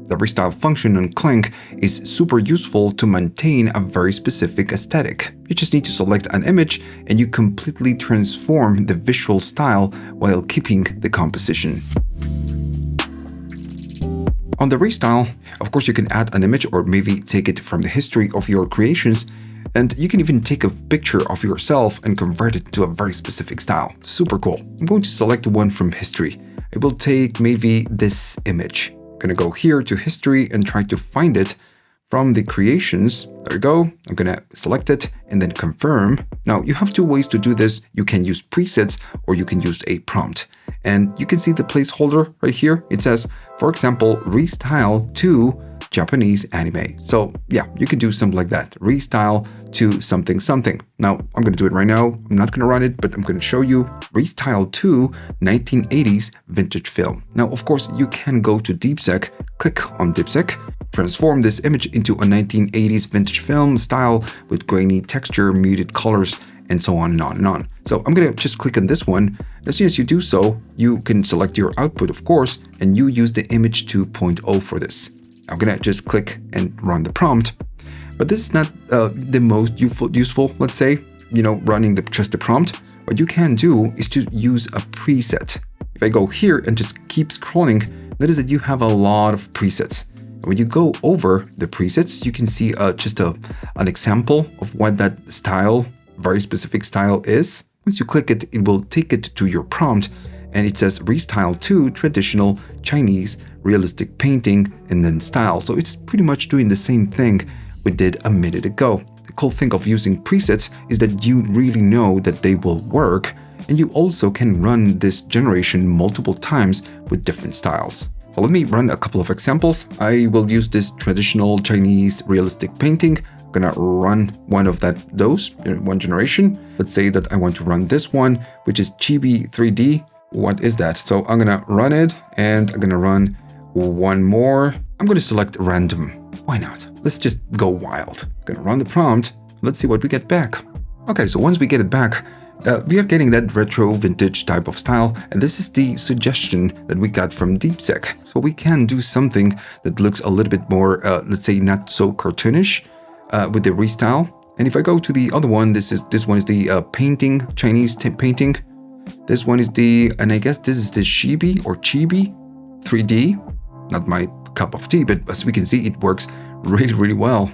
The Restyle function on Kling is super useful to maintain a very specific aesthetic. You just need to select an image and you completely transform the visual style while keeping the composition. On the Restyle, of course, you can add an image or maybe take it from the history of your creations, and you can even take a picture of yourself and convert it to a very specific style. Super cool. I'm going to select one from history. I will take maybe this image. I'm going to go here to history and try to find it from the creations. There you go. I'm going to select it and then confirm. Now, you have two ways to do this. You can use presets or you can use a prompt. And you can see the placeholder right here. It says, for example, Restyle to Japanese anime. So yeah, you can do something like that. Restyle to something something. Now, I'm going to do it right now. I'm not going to run it, but I'm going to show you Restyle to 1980s vintage film. Now, of course, you can go to DeepSec, click on DeepSec, transform this image into a 1980s vintage film style with grainy texture, muted colors, and so on and on and on. So I'm going to just click on this one. As soon as you do so, you can select your output, of course, and you use the image 2.0 for this. I'm going to just click and run the prompt. But this is not the most useful, let's say, running just the prompt. What you can do is to use a preset. If I go here and just keep scrolling, notice that you have a lot of presets. When you go over the presets, you can see just an example of what that style, very specific style is. Once you click it, it will take it to your prompt and it says Restyle to traditional Chinese realistic painting and then style. So it's pretty much doing the same thing we did a minute ago. The cool thing of using presets is that you really know that they will work, and you also can run this generation multiple times with different styles. So let me run a couple of examples. I will use this traditional Chinese realistic painting. I'm gonna run one of those in one generation. Let's say that I want to run this one, which is Chibi 3D. What is that? So I'm gonna run it and I'm gonna run one more. I'm gonna select random. Why not? Let's just go wild. I'm gonna run the prompt. Let's see what we get back. Okay, so once we get it back, we are getting that retro vintage type of style, and this is the suggestion that we got from DeepSec. So we can do something that looks a little bit more, let's say, not so cartoonish with the Restyle. And if I go to the other one, this one is the painting, Chinese painting. This one is and I guess this is the Chibi 3D. Not my cup of tea, but as we can see, it works really, really well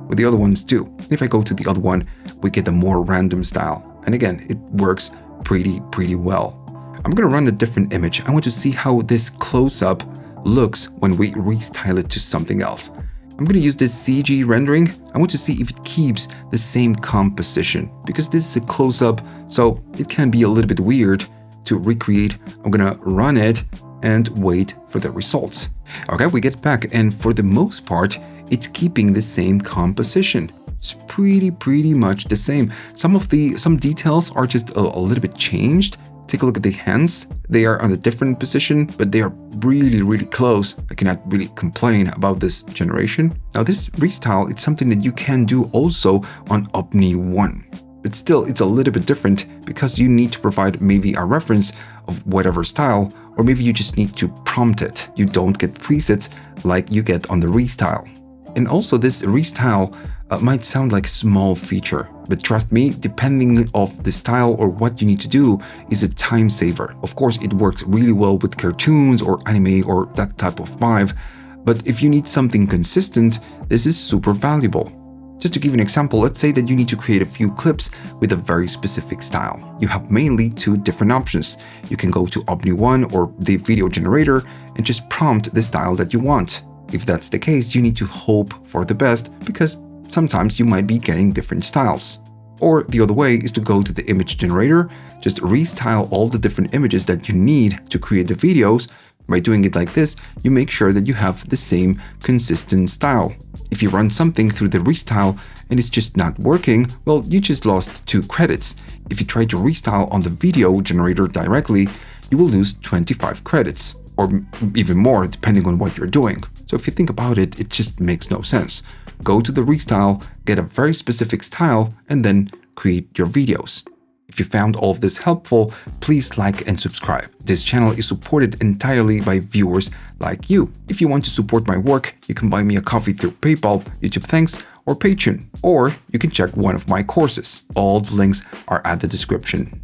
with the other ones too. If I go to the other one, we get a more random style. And again, it works pretty well. I'm gonna run a different image. I want to see how this close-up looks when we restyle it to something else. I'm gonna use this CG rendering. I want to see if it keeps the same composition, because this is a close-up, so it can be a little bit weird to recreate. I'm gonna run it and wait for the results. Okay, we get back, and for the most part, it's keeping the same composition. It's pretty much the same. Some details are just a little bit changed. Take a look at the hands. They are on a different position, but they are really close. I cannot really complain about this generation. Now this Restyle, it's something that you can do also on Omni 1. But still, it's a little bit different because you need to provide maybe a reference of whatever style, or maybe you just need to prompt it. You don't get presets like you get on the Restyle. And also this Restyle might sound like a small feature, but trust me, depending on the style or what you need to do, is a time saver. Of course, it works really well with cartoons or anime or that type of vibe, but if you need something consistent, this is super valuable. Just to give you an example, let's say that you need to create a few clips with a very specific style. You have mainly two different options. You can go to Omni 1 or the video generator and just prompt the style that you want. If that's the case, you need to hope for the best, because sometimes you might be getting different styles. Or the other way is to go to the image generator, just restyle all the different images that you need to create the videos. By doing it like this, you make sure that you have the same consistent style. If you run something through the Restyle and it's just not working, well, you just lost 2 credits. If you try to restyle on the video generator directly, you will lose 25 credits, or even more depending on what you're doing. So if you think about it, it just makes no sense. Go to the Restyle, get a very specific style, and then create your videos. If you found all of this helpful, please like and subscribe. This channel is supported entirely by viewers like you. If you want to support my work, you can buy me a coffee through PayPal, YouTube Thanks, or Patreon, or you can check one of my courses. All the links are at the description.